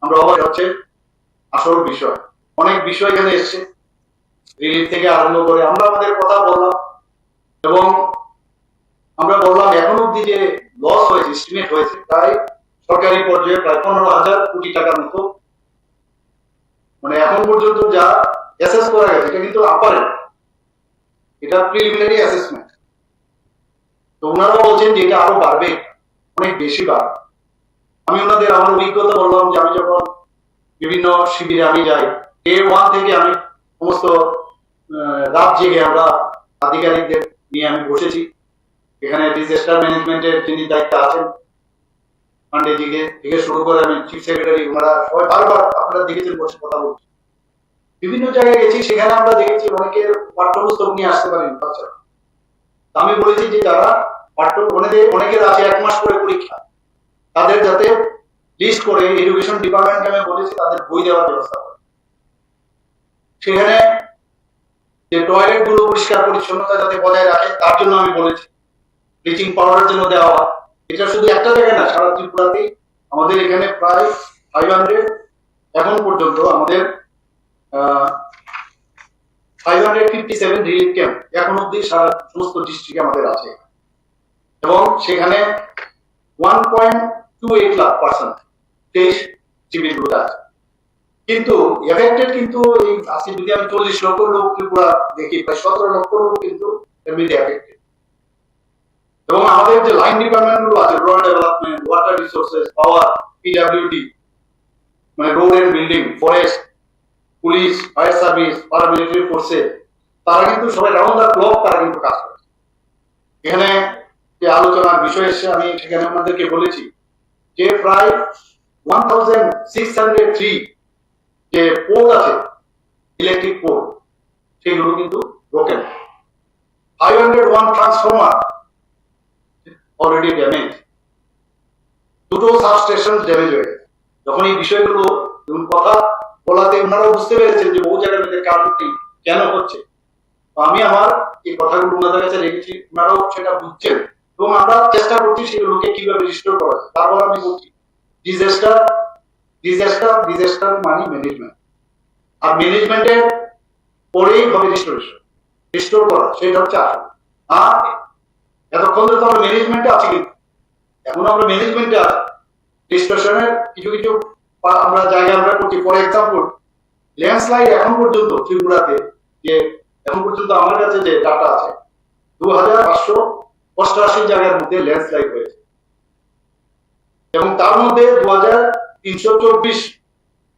আমরা অবাক হচ্ছে আসল বিষয়। অনেক বিষয় এখানে এসছে, রিলিফ থেকে আরম্ভ করে আমরা আমাদের কথা বললাম এবং আমরা বললাম এখন অব্দি যে লস হয়েছে, এস্টিমেট হয়েছে প্রায় সরকারি পর্যায়ে প্রায় 15,000 কোটি টাকার মতো। মানে এখন পর্যন্ত যা অ্যাসেস করা গেছে এটা কিন্তু আপারে, এটা প্রিলিমিনারি অ্যাসেসমেন্ট। তো ওনারাও বলছেন যে এটা আরো বাড়বে, অনেক বেশি বাড়বে। আমি ওনাদের আমার অভিজ্ঞতা বললাম যে আমি যখন বিভিন্ন শিবিরে আমি যাই, ডে 1 থেকে আমি সমস্ত রাত জেগে আমরা আধিকারিকদের নিয়ে আমি বসেছি। এখানে ডিজাস্টার ম্যানেজমেন্টের যিনি দায়িত্ব আছেন পান্ডেজিকে থেকে শুরু করে আমি চিফ সেক্রেটারি, ওনারা সবাই বারবার আপনারা দেখেছেন বসে কথা বলছি। বিভিন্ন জায়গায় গেছি, সেখানে আমরা দেখেছি অনেকের পাঠ্যপুস্তক নিয়ে আসতে পারেন বাচ্চারা। আমি বলেছি যে যারা অনেকের আছে 1 মাস করে পরীক্ষা, তাদের যাতে লিস্ট করে এডুকেশন ডিপার্টমেন্টকে আমি বলেছি তাদের বই দেওয়ার ব্যবস্থা করে। সেখানে যে টয়লেট গুলো পরিষ্কার পরিচ্ছন্নতা যাতে বজায় রাখে তার জন্য আমি বলেছি ব্লিচিং পাউডারের জন্য দেওয়া হয়। এটা শুধু একটা জায়গায় না, সারা ত্রিপুরাতেই আমাদের এখানে প্রায় 500 এখন পর্যন্ত আমাদের 557 রিলিফ ক্যাম্প এখন অব্দি সারা সমস্ত ডিস্ট্রিক্টে আমাদের আছে এবং সেখানে 1.28 লাখ পার্সন 23 শিবিরগুলো আছে। কিন্তু এফেক্টেড কিন্তু এই আজকে যদি আমি 40 লক্ষ লোক ত্রিপুরা দেখি, প্রায় 17 লক্ষ লোক কিন্তু এর মধ্যে এফেক্টেড। এবং আমাদের যে লাইন ডিপার্টমেন্ট গুলো আছে, rural development, water resources, power, PWD, মানে road and building, forest, police, fire service, paramilitary ফোর্সে, তারা কিন্তু সবাই রাউন্ড দ্য ক্লক তারা কিন্তু কাজ করে। এখানে যে আলোচনার বিষয় এসে আমি সেখানে আপনাদেরকে বলেছি যে প্রায় 1603 যে পোল আছে ইলেকট্রিক পোল, সেগুলো কিন্তু ব্রোকেন। 501 ট্রান্সফরমার অলরেডি ড্যামেজ, 2টো সাবস্টেশন ড্যামেজ হয়ে গেছে। যখন এই বিষয়গুলো কথা বলাতে ওনারাও বুঝতে পেরেছেন যে বহু জায়গার মধ্যে কারণটি কেন হচ্ছে। আমি আমার এই কথাগুলো ওনাদের কাছে রেখেছি, ওনারাও সেটা বুঝছেন এবং আমরা চেষ্টা করছি সেগুলোকে কিভাবে রিস্টোর করা যায়। তারপর আমি বলছি ডিজাস্টার মানে ম্যানেজমেন্ট, আর ম্যানেজমেন্টের পরেই হবে রিস্টোর করা, সেটা হচ্ছে আসল। আর এতক্ষণ ধরে তো আমরা ম্যানেজমেন্টে আছি, কিন্তু এখন আমরা ম্যানেজমেন্টে আছি, রিস্টোরেশনের কিছু কিছু আমরা জায়গায় আমরা করছি। ফর এক্সাম্পল ল্যান্ডস্লাইড এখন পর্যন্ত ত্রিপুরাতে যে এখন পর্যন্ত আমার কাছে যে ডাটা আছে 2588 জায়গার মধ্যে ল্যান্ডস্লাইড হয়েছে এবং তার মধ্যে 2324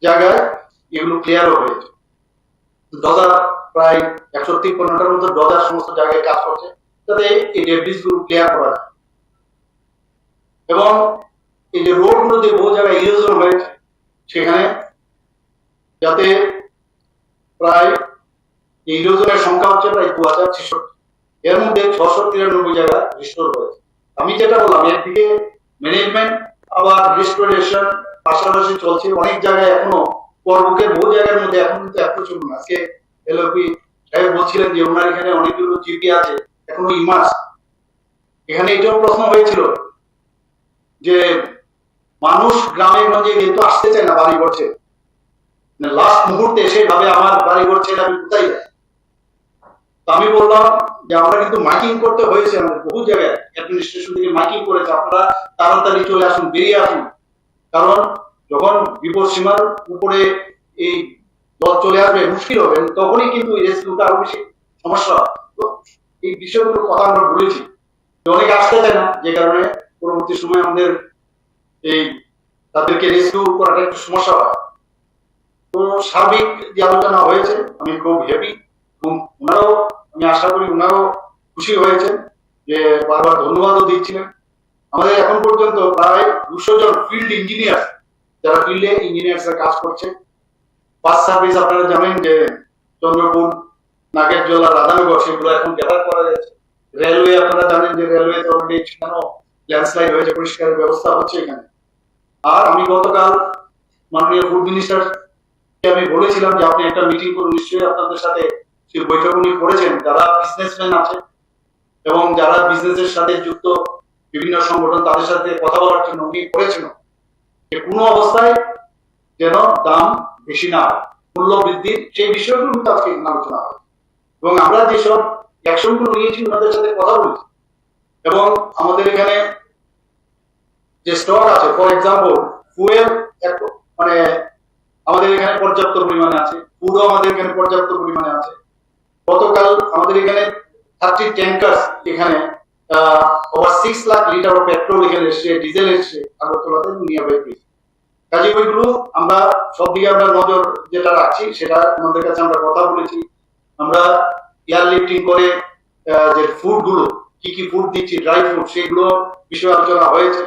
জায়গায় এগুলো ক্লিয়ারও হয়েছে। ডজার প্রায় 153টার মধ্যে ডজার সমস্ত জায়গায় কাজ করছে যাতে এই ডেব্রিজ গুলো ক্লিয়ার করা যায়। এবং এই যে রোড গুলোতে বহু জায়গায় ইরোশন হয়েছে, সেখানে যাতে প্রায় ইরোশনের সংখ্যা হচ্ছে প্রায় 2066, এর মধ্যে 693 জায়গা রিস্টোর হয়েছে। আমি যেটা বললাম একদিকে ম্যানেজমেন্ট আবার রিস্টোরেশন পাশাপাশি চলছে। অনেক জায়গায় এখনো পর্বকের বহু জায়গার মধ্যে এখন কিন্তু অ্যাপ্রোচ না। আজকে এলওপি সাহেব বলছিলেন যে ওনার এখানে অনেকগুলো জিপি আছে এখনো ইমার্স। এখানে এটাও প্রশ্ন হয়েছিল যে মানুষ গ্রামে গঞ্জে কিন্তু আসতে চায় না বাড়ি করছে, লাস্ট মুহূর্তে এসে ভাবে আমার বাড়ি করছে আমি কোথায় যাই। তো আমি বললাম যে আমরা কিন্তু মাইকিং করতে হয়েছে, আমাদের বহু জায়গায় অ্যাডমিনিস্ট্রেশন থেকে মাইকিং করেছে, আপনারা তাড়াতাড়ি চলে আসুন, বেরিয়ে আসুন, কারণ যখন বিপদ সীমার উপরে এই জল চলে আসবে মুশকিল হবে, তখনই কিন্তু রেস্কিউটা আরো বেশি সমস্যা হয়। তো এই বিষয়গুলোর কথা আমরা বলেছি, অনেকে আসতে চায় না, যে কারণে পরবর্তী সময় আমাদের এই তাদেরকে রেস্কিউ করাটা একটু সমস্যা হয়। তো সার্বিক যে আলোচনা হয়েছে আমি খুব হ্যাপি এবং ওনারাও, আমি আশা করি ওনারাও খুশি হয়েছেন, যে বারবার ধন্যবাদও দিচ্ছিলেন। আমাদের এখন পর্যন্ত প্রায় 200 জন ফিল্ড ইঞ্জিনিয়ার, যারা ফিল্ডে ইঞ্জিনিয়ার্সরা কাজ করছে। বাস সার্ভিস আপনারা জানেন যে চন্দ্রপুর, নাগেরজোলা, রাধানগর সেগুলো এখন গ্যাদার করা যাচ্ছে। রেলওয়ে আপনারা জানেন যে রেলওয়ে অলরেডি সেখানেও ল্যান্ডস্লাইড হয়েছে, পরিষ্কারের ব্যবস্থা হচ্ছে এখানে। আর আমি গতকাল মাননীয় ফুড মিনিস্টার আমি বলেছিলাম যে আপনি একটা মিটিং করুন, নিশ্চয়ই আপনাদের সাথে সেই বৈঠক উনি করেছেন। যারা বিজনেসম্যান আছে এবং যারা বিজনেসের সাথে যুক্ত বিভিন্ন সংগঠন, তাদের সাথে কথা বলার জন্য উনি করেছেন যে কোনো অবস্থায় যেন দাম বেশি না হয়, মূল্য বৃদ্ধির সেই বিষয়গুলো কিন্তু আজকে এখানে আলোচনা হয়। এবং আমরা যেসব অ্যাকশনগুলো নিয়েছি ওনাদের সাথে কথা বলেছি, এবং আমাদের এখানে যে স্টক আছে, ফর এক্সাম্পল ফুয়েল, মানে আমাদের এখানে পর্যাপ্ত পরিমাণে আছে, ফুডও আমাদের এখানে পর্যাপ্ত পরিমাণে আছে। গতকাল আমাদের এখানে 30 ট্যাঙ্কার্স এখানে ওভার 6 লাখ লিটার পেট্রোল এখানে এসছে, ডিজেল এসছে আগরতলাতে নিয়ে বেরিয়েছে। কাজে ওইগুলো আমরা সব দিকে আমরা নজর যেটা রাখছি সেটা আমাদের কাছে আমরা কথা বলেছি। আমরা এয়ার লিফটিং করে যে ফুড গুলো, কি কি ফুড দিচ্ছি, ড্রাই ফুড, সেগুলো বিষয়ে আলোচনা হয়েছে।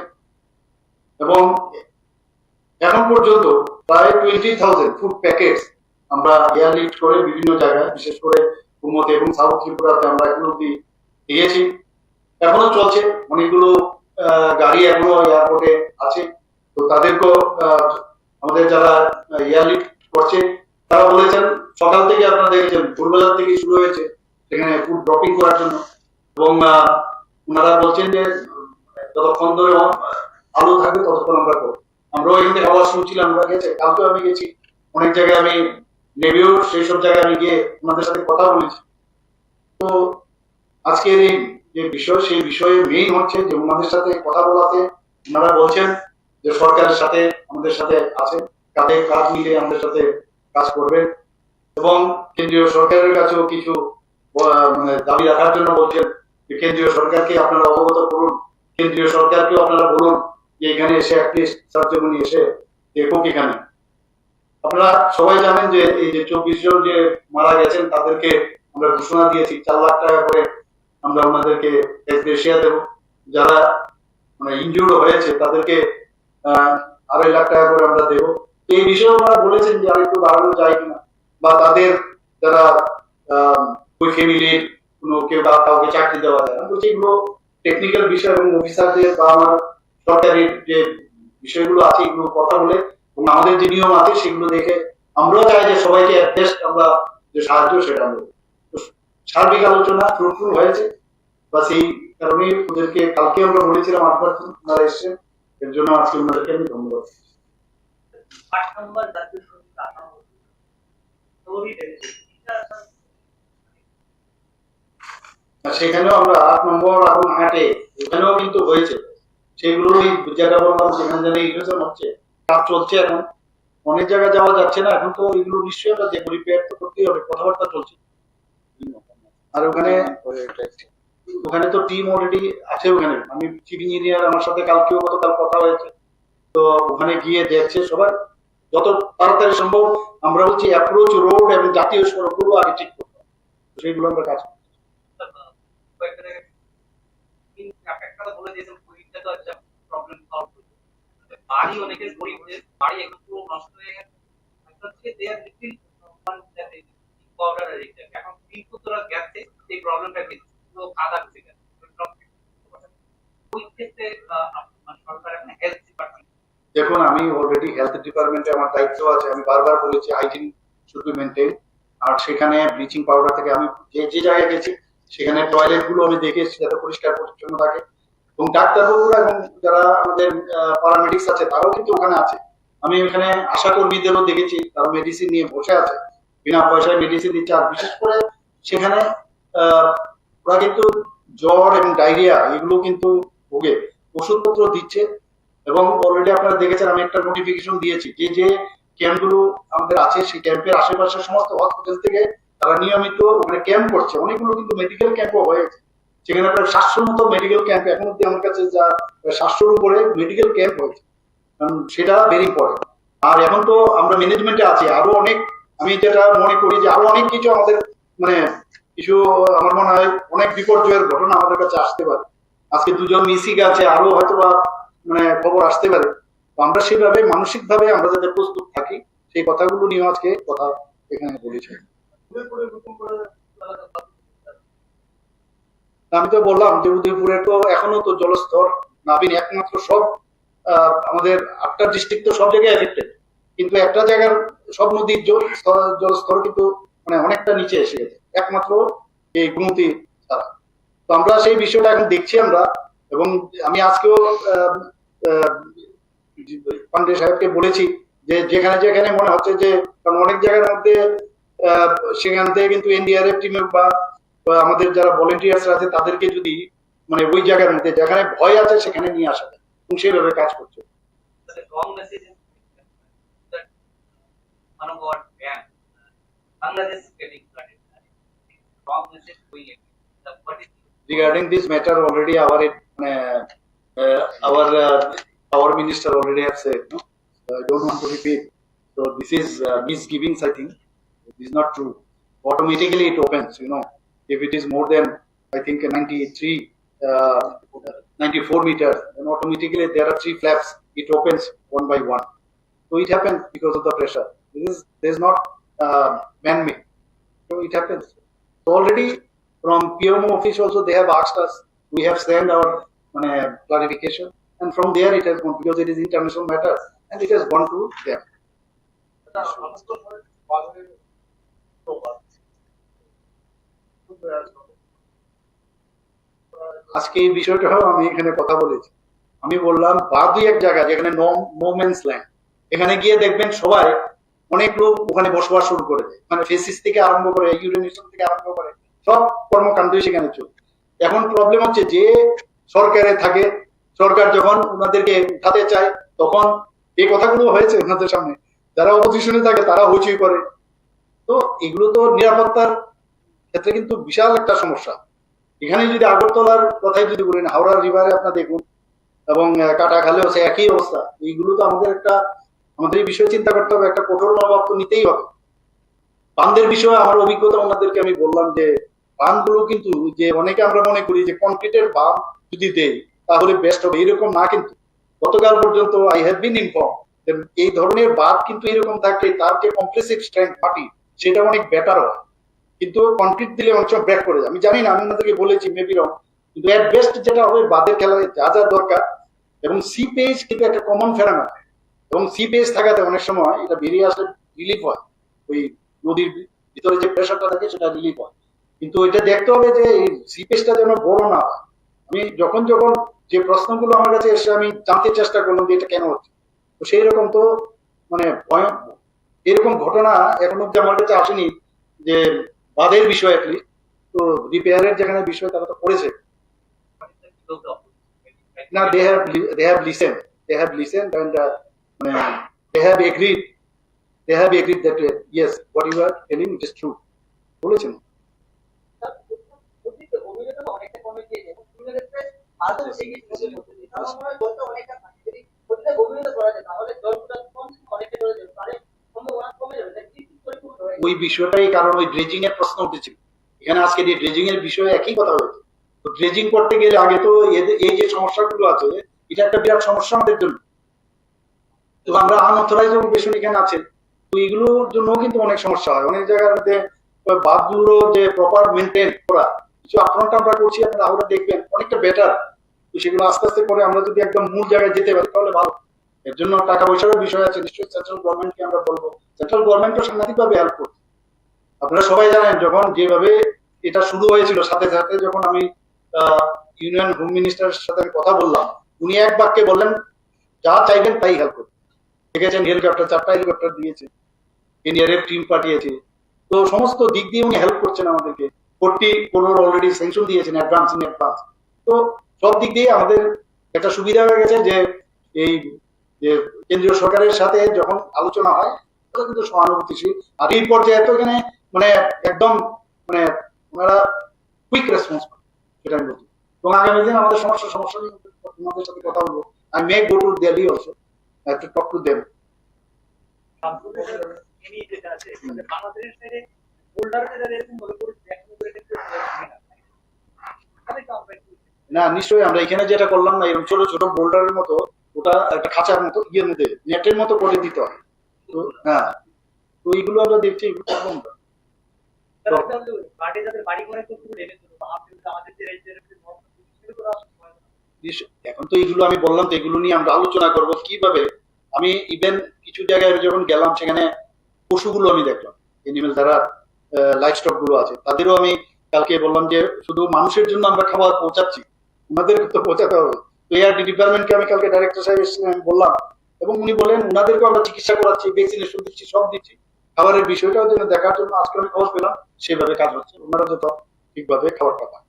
এবং এখন পর্যন্ত প্রায় 20,000 ফুড প্যাকেটস আমরা এয়ার লিফট করে বিভিন্ন জায়গায়, বিশেষ করে কুমতে এবং সাউথ ত্রিপুরাতে আমরা এগুলো দিয়েছি। এখনো চলছে, অনেকগুলো গাড়ি এখনো এয়ারপোর্টে আছে। তো তাদেরকেও আমাদের যারা এয়ার লিফট করছে তারা বলেছেন সকাল থেকে আপনারা দেখেছেন ভোরবেলা থেকে শুরু হয়েছে সেখানে ফুড ড্রপিং করার জন্য। এবং ওনারা বলছেন যে যতক্ষণ ধরে আলো থাকবে ততক্ষণ আমরা করবো। আমরাও এখান থেকে আওয়াজ শুনছিলাম, আমরা গেছে, কালকেও আমি গেছি অনেক জায়গায়, আমি নেবেও সেই সব জায়গায় আমি গিয়ে ওনাদের সাথে কথা বলেছি। তো আজকের এই যে বিষয়, সেই বিষয়ে মেইন হচ্ছে যে ওনাদের সাথে কথা বলাতে ওনারা বলছেন যে সরকারের সাথে আমাদের সাথে আছে, কাঁধে কাঁধ মিলিয়ে আমাদের সাথে কাজ করবেন। এবং কেন্দ্রীয় সরকারের কাছেও কিছু মানে দাবি রাখার জন্য বলছেন যে কেন্দ্রীয় সরকারকে আপনারা অবগত করুন, কেন্দ্রীয় সরকারকেও আপনারা বলুন যে এখানে এসে অ্যাটলিস্ট সার্জমনি এসে দেখুক। এখানে আপনারা সবাই জানেন যে এই যে 24 জন যে মারা গেছেন তাদেরকে আমরা ঘোষণা দিয়েছি 4 লাখ টাকা করে আমরা ওনাদেরকে এসিয়া দেব। যারা মানে ইনজুর্ড হয়েছে তাদেরকে 2.5 লাখ টাকা করে আমরা দেবো। এই বিষয়ে ওনারা বলেছেন যে আরেকটু বাড়ানো যায় কিনা, বা তাদের যারা ওই ফ্যামিলির কোনো কেউ বা কাউকে চাকরি দেওয়া যায় না, তো সেগুলো টেকনিক্যাল বিষয় এবং অফিসারদের বা আমার সরকারি যে বিষয়গুলো আছে এগুলো কথা বলে এবং আমাদের যে নিয়ম আছে সেগুলো দেখে আমরাও চাই যে সবাইকে অ্যাডজাস্ট আমরা যে সাহায্য সেটা আমরা সার্বিক আলোচনা ফ্রুটফুল হয়েছে। বা সেই কারণে ওদেরকে কালকে আমরা বলেছিলাম 8% ওনারা এসছেন, এর জন্য আজকে ওনাদেরকে আমি ধন্যবাদ। সেখানেও আমরা 8 নম্বর এবং 8-এ এখানেও কিন্তু হয়েছে, সেগুলোই যেটা বললাম সেখানে যেন ইনভেশন হচ্ছে, কাজ চলছে। এখন অনেক জায়গায় যাওয়া যাচ্ছে না, এখন তো এগুলো নিশ্চয়ই আমরা দেখবো, রিপেয়ার তো করতেই হবে, কথাবার্তা চলছে। আর ওখানে তো টিম অলরেডি আছে, ওখানে আমি চিফ ইঞ্জিনিয়ার আমার সাথে কালকেও গতকাল কথা হয়েছে, তো ওখানে গিয়ে দেখছে সবাই যত তাড়াতাড়ি সম্ভব। আমরা হচ্ছে অ্যাপ্রোচ রোড এবং জাতীয় সড়কগুলো আগে ঠিক করতে হবে, সেগুলো আমরা কাজ করছি। বাড়ি অনেকের গরিবদের বাড়ি একটু নষ্ট হয়ে গেছে, এখন কিন্তু তোরা গেছে এই প্রবলেমটা কিন্তু কাদা হচ্ছে গেছে। ওই ক্ষেত্রে সরকার এখন হেলথ ডিপার্টমেন্ট, দেখুন আমি অলরেডি হেলথ ডিপার্টমেন্টে আমার দায়িত্ব আছে, আমি বারবার বলেছি হাইজিন শুড বি মেনটেন। আর সেখানে ব্লিচিং পাউডার থেকে আমি যে জায়গায় গেছি সেখানে টয়লেট গুলো আমি দেখেছি যাতে পরিষ্কার পরিচ্ছন্ন থাকে। এবং ডাক্তারবাবুরা এবং যারা আমাদের প্যারামেডিক্স আছে তারাও কিন্তু ওখানে আছে। আমি ওখানে আশা কর্মীদেরও দেখেছি তারা মেডিসিন নিয়ে বসে আছে, বিনা পয়সায় মেডিসিন দিচ্ছে। আর বিশেষ করে সেখানে ওরা কিন্তু জ্বর এবং ডায়রিয়া এগুলো কিন্তু ভোগে, ওষুধপত্র দিচ্ছে। এবং অলরেডি আপনারা দেখেছেন আমি একটা নোটিফিকেশন দিয়েছি যে যে ক্যাম্পগুলো আমাদের আছে সেই ক্যাম্পের আশেপাশে সমস্ত হসপিটাল থেকে তারা নিয়মিত ওখানে ক্যাম্প করছে। অনেকগুলো কিন্তু মেডিকেল ক্যাম্পও হয়েছে, সেখানে প্রায় 700 মতো মেডিকেল ক্যাম্প এখন অব্দি আমার কাছে যা 700-র উপরে মেডিকেল ক্যাম্প হয়েছে, কারণ সেটা ভেরি ইম্পর্টেন্ট। আর এখন তো আমরা ম্যানেজমেন্টে আছি, আরো অনেক, আমি যেটা মনে করি যে আরো অনেক কিছু আমাদের মানে কিছু আমার মনে হয় অনেক বিপর্যয়ের ঘটনা আমাদের কাছে আসতে পারে। আজকে 2 জন মিসিং আছে, আরো হয়তো বা মানে খবর আসতে পারে। তো আমরা সেভাবে মানসিক ভাবে আমরা যাতে প্রস্তুত থাকি সেই কথাগুলো নিয়ে আজকে কথা এখানে বলেছি। আমি তো বললাম যে উদয়পুরে তো এখনো তো জলস্তর নাবিন, একমাত্র সব আমাদের 8টা ডিস্ট্রিক্ট তো সব জায়গায় এফেক্টেড, কিন্তু একটা জায়গার সব নদীর জলস্তর কিন্তু মানে অনেকটা নিচে এসে গেছে, একমাত্র এই গুমতি ছাড়া। তো আমরা সেই বিষয়টা এখন দেখছি আমরা। এবং আমি আজকেও পান্ডে সাহেবকে বলেছি যে যেখানে যেখানে মনে হচ্ছে যে, কারণ অনেক জায়গার মধ্যে সেখান থেকে কিন্তু এনডিআরএফ টিমের বা আমাদের যারা ভলেন্টিয়ার্স আছে তাদেরকে যদি মানে ওই জায়গার মধ্যে যেখানে ভয় আছে সেখানে নিয়ে আসা যায় এবং সেইভাবে কাজ করছে। The wrong message is that one of our bank, Bangladesh is getting flooded. Wrong message going in. The what is Regarding this matter, already our minister already have said. No, so I don't want to repeat. So this is misgivings. I think it is not true. Automatically it opens. If it is more than I think 94 meters, then automatically there are 3 flaps. It opens one by one. So it happens because of the pressure. This is not man-made. So it happens. So already from PMO office also they have asked us. We have sent our clarification, and from there it has gone because it is international matter, and it has gone to them. আজকে এই বিষয়টাও আমি এখানে কথা বলেছি। আমি বললাম বাদই এক জায়গা যেখানে নো ম্যানস ল্যান্ড, এখানে গিয়ে দেখবেন সবাই অনেক লোক ওখানে বসবাস শুরু করে দেয়, মানে ফেসিস থেকে আরম্ভ করে ইউরেনিয়াম থেকে আরম্ভ করে সব কর্মকাণ্ডই সেখানে চলে। এখন প্রবলেম হচ্ছে যে সরকারে থাকে, সরকার যখন ওনাদেরকে উঠাতে চায় তখন এই কথাগুলো হয়েছে ওনাদের সামনে, যারা অপোজিশনে থাকে তারা হইচই করে। তো এগুলো তো নিরাপত্তার ক্ষেত্রে কিন্তু বিশাল একটা সমস্যা। এখানে যদি আগরতলার কথাই যদি বলেন, হাওড়ার রিভারে আপনার দেখুন এবং কাটাখালেও সে একই অবস্থা। এইগুলো তো আমাদের এই বিষয়ে চিন্তা করতে হবে, একটা কঠোর মনোভাব তো নিতেই হবে। বাঁধের বিষয়ে আমার অভিজ্ঞতা ওনাদেরকে আমি বললাম যে বাঁধগুলো কিন্তু যে অনেকে আমরা মনে করি যে কংক্রিটের বাঁধ যদি দেই তাহলে বেস্ট হবে, এরকম না। কিন্তু গতকাল পর্যন্ত আই হ্যাভ বিন ইনফর্ম এই ধরনের বাঁধ কিন্তু এরকম থাকলে তার যে কম্প্রেসিভ স্ট্রেংথ মাটি সেটা অনেক বেটার হয়, কিন্তু কংক্রিট দিলে অনেক সময় ব্রেক করে যায়। আমি জানি না, আমি ওনাদেরকে বলেছি মেবি রং, কিন্তু এট বেস্ট যেটা হবে বাঁধের খেলায় যা যা দরকার, এবং সি পেজ কিন্তু একটা কমন ফেরামেন, এবং সি পেজ থাকাতে অনেক সময় এটা বেরিয়ে আসলে রিলিফ হয়, ওই নদীর ভিতরে যে প্রেশারটা থাকে সেটা রিলিফ হয়। কিন্তু এটা দেখতে হবে যে এই সি পেজটা যেন বড় না হয়। আমি যখন যে প্রশ্নগুলো আমার কাছে এসে আমি জানতে চেষ্টা করলাম যে এটা কেন হচ্ছে, তো সেই রকম তো এরকম ঘটনা এখন অব্দি আমার কাছে আসেনি যে বাঁধের বিষয় অ্যাটলিস্ট। তো রিপেয়ারের যেখানে বিষয় তারা তো করেছে না, they have listened and they have agreed that yes, what you are telling is true বলেছেন। ওই বিষয়টাই কারণ ওই ড্রেজিং এর প্রশ্ন উঠেছিল এখানে, আজকে এই ড্রেজিং এর বিষয়ে একই কথা হয়েছে। তো ড্রেজিং করতে গেলে আগে তো এই যে সমস্যাগুলো আছে এটা একটা বিরাট সমস্যা আমাদের জন্য। তো আমরা আনঅথরাইজড অকুপেশন এখানে আছে, তো এগুলোর জন্য কিন্তু অনেক সমস্যা হয়। অনেক জায়গার মধ্যে বাঁধগুলো যে প্রপার মেনটেন করা, কিছু আপফ্রন্ট আমরা করছি, আপনারা আমরা দেখবেন অনেকটা বেটার। তো সেগুলো আস্তে আস্তে করে আমরা যদি একদম মূল জায়গায় যেতে পারি তাহলে ভালো। এর জন্য টাকা পয়সারও বিষয় আছে, নিশ্চয়ই সেন্ট্রাল গভর্নমেন্টকে আমরা বলবো, সেন্ট্রাল গভর্নমেন্টও সাংঘাতিকভাবে হেল্প করছে। আপনারা সবাই জানেন যখন যেভাবে এটা শুরু হয়েছিল, সাথে সাথে যখন আমি ইউনিয়ন হোম মিনিস্টারের সাথে আমি কথা বললাম, উনি এক বাক্যে বললেন যা চাইবেন তাই হেল্প করবে। দেখেছেন হেলিকপ্টার 4টা হেলিকপ্টার দিয়েছে, এনডিআরএফ টিম পাঠিয়েছে, তো সমস্ত দিক দিয়ে উনি হেল্প করছেন আমাদেরকে। 40 crore অলরেডি স্যাংশন দিয়েছেন অ্যাডভান্স। তো সব দিক দিয়ে আমাদের একটা সুবিধা হয়ে গেছে যে এই যে কেন্দ্রীয় সরকারের সাথে যখন আলোচনা হয় তাহলে কিন্তু সহানুভূতিশীল। আর এই পর্যায়ে তো এখানে একদম ওনারা কুইক রেসপন্স করে, সেটা আমি বলছি। এবং আগামী দিন আমাদের সমস্যা নিয়ে ওনাদের সাথে কথা বলবো। I may go to Delhi also to talk to them. না, নিশ্চয়ই আমরা এখানে যেটা করলাম না, এরকম ছোট ছোট বোল্ডারের মতো ওটা একটা খাঁচার মতো ইয়ের মধ্যে নেটের মতো করে দিতে হয়। তো হ্যাঁ, তো এইগুলো আমরা দেখছি, এগুলো করবো আমরা। এখন তো এইগুলো আমি বললাম, তো এগুলো নিয়ে আমরা আলোচনা করবো কিভাবে। আমি ইভেন কিছু জায়গায় যখন গেলাম সেখানে পশুগুলো আমি দেখলাম, এনিমেল যারা লাইফ স্টক গুলো আছে তাদেরও আমি কালকে বললাম যে শুধু মানুষের জন্য আমরা খাবার পৌঁছাচ্ছি, ওনাদেরকে তো পৌঁছাতে হবে। তো এআরডি ডিপার্টমেন্টকে আমি কালকে ডাইরেক্টর সাহেব এসেছিলেন, আমি বললাম এবং উনি বলেন ওনাদেরকে আমরা চিকিৎসা করাচ্ছি, ভ্যাকসিনেশন দিচ্ছি, সব দিচ্ছি। খাবারের বিষয়টাও যেন দেখার জন্য আজকে আমি খবর পেলাম সেভাবে কাজ হচ্ছে, ওনারা যত ঠিকভাবে খাবারটা পায়।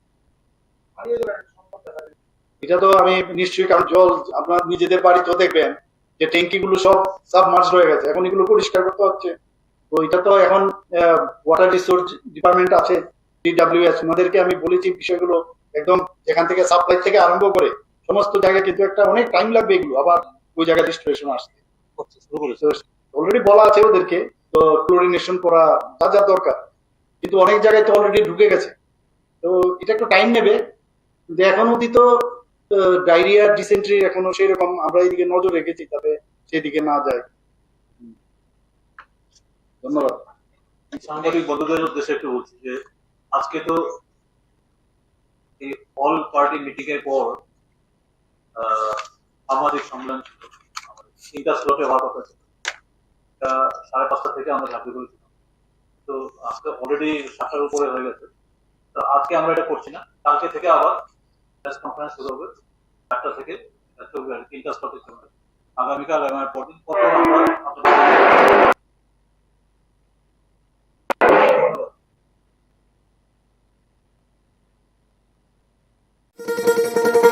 এটা তো আমি নিশ্চয়ই, কারণ জল আপনার নিজেদের বাড়িতেও দেখবেন যে ট্যাঙ্কি গুলো সব সাবমার্জ হয়ে গেছে, এখন এগুলো পরিষ্কার করতে হচ্ছে। তো এটা তো এখন ওয়াটার রিসোর্স ডিপার্টমেন্ট আছে, ডিডব্লিউএস, ওনাদেরকে আমি বলেছি বিষয়গুলো একদম এখান থেকে সাপ্লাই থেকে আরম্ভ করে সমস্ত জায়গায়, কিন্তু একটা অনেক টাইম লাগবে এগুলো আবার ওই জায়গায় রিস্টোরেশন আসতে। অলরেডি বলা আছে ওদেরকে, তো ক্লোরিনেশন করা যা যা দরকার, কিন্তু অনেক জায়গায় তো অলরেডি ঢুকে গেছে। তো এটা একটু টাইম নেবে, কিন্তু এখন অব্দি তো ডায়রিয়া ডিসেন্ট্রি এখনো সেই রকম আমরা এইদিকে নজর রেখেছি, যাতে সেদিকে না যায়। ধন্যবাদ। সাংবাদিক বন্ধুদের উদ্দেশ্যে একটু বলছি যে আজকে তো এই অল পার্টি মিটিং এর পর সামাজিক সম্মেলন ছিল, আমাদের 3টা স্লটে হওয়ার কথা ছিল। 5:30 থেকে আমরা ঝাঁপি করেছিলাম, তো আজকে অলরেডি 7টার উপরে হয়ে গেছে। তো আজকে আমরা এটা করছি না, কালকে থেকে আবার প্রেস কনফারেন্স শুরু হবে 4টা থেকে 3টা স্লটে চলবে। আগামীকাল আমার পরদিন কত আমরা